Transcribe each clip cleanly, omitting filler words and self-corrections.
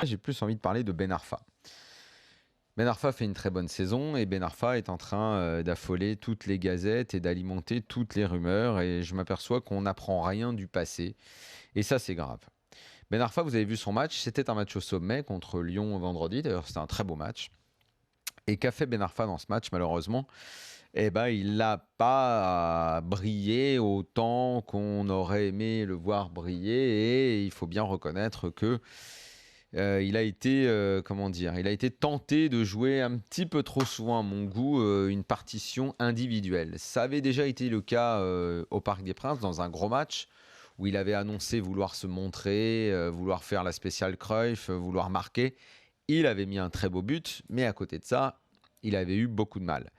j'ai plus envie de parler de Ben Arfa. Ben Arfa fait une très bonne saison et Ben Arfa est en train d'affoler toutes les gazettes et d'alimenter toutes les rumeurs et je m'aperçois qu'on n'apprend rien du passé et ça c'est grave. Ben Arfa, vous avez vu son match, c'était un match au sommet contre Lyon vendredi, d'ailleurs c'était un très beau match. Et qu'a fait Ben Arfa dans ce match malheureusement? Eh ben, il n'a pas brillé autant qu'on aurait aimé le voir briller et il faut bien reconnaître que il a été, comment dire, il a été tenté de jouer un petit peu trop souvent à mon goût une partition individuelle. Ça avait déjà été le cas au Parc des Princes dans un gros match où il avait annoncé vouloir se montrer, vouloir faire la spéciale Cruyff, vouloir marquer. Il avait mis un très beau but, mais à côté de ça, il avait eu beaucoup de mal.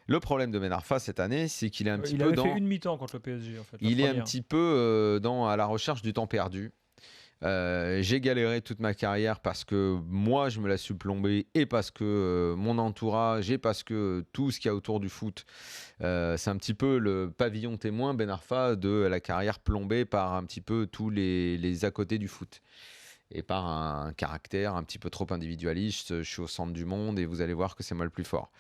Le problème de Ben Arfa cette année, c'est qu'il est un petit Il peu avait fait dans, une mi-temps contre le PSG, en fait, la il est un première. petit peu à la recherche du temps perdu. J'ai galéré toute ma carrière parce que moi je me la suis plombé et parce que mon entourage et parce que tout ce qu'il y a autour du foot, c'est un petit peu le pavillon témoin Ben Arfa de la carrière plombée par un petit peu tous les à côté du foot et par un caractère un petit peu trop individualiste. Je suis au centre du monde et vous allez voir que c'est moi le plus fort.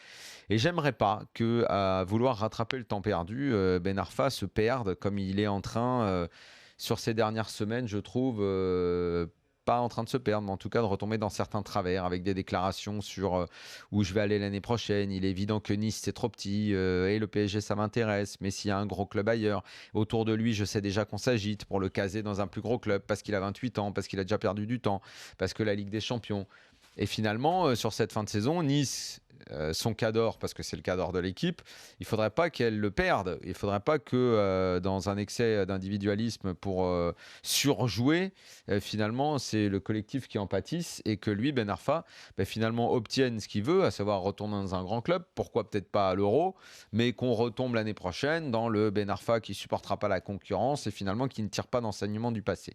Et j'aimerais pas que, à vouloir rattraper le temps perdu, Ben Arfa se perde comme il est en train, sur ces dernières semaines, je trouve, pas en train de se perdre, mais en tout cas de retomber dans certains travers avec des déclarations sur où je vais aller l'année prochaine. Il est évident que Nice c'est trop petit et le PSG ça m'intéresse, mais s'il y a un gros club ailleurs, autour de lui, je sais déjà qu'on s'agite pour le caser dans un plus gros club parce qu'il a 28 ans, parce qu'il a déjà perdu du temps, parce que la Ligue des Champions. Et finalement, sur cette fin de saison, Nice, son cadre, parce que c'est le cadre de l'équipe, il ne faudrait pas qu'elle le perde. Il ne faudrait pas que, dans un excès d'individualisme pour surjouer, finalement, c'est le collectif qui en pâtisse et que lui, Ben Arfa, finalement, obtienne ce qu'il veut, à savoir retourner dans un grand club. Pourquoi peut-être pas à l'Euro, mais qu'on retombe l'année prochaine dans le Ben Arfa qui ne supportera pas la concurrence et finalement qui ne tire pas d'enseignement du passé.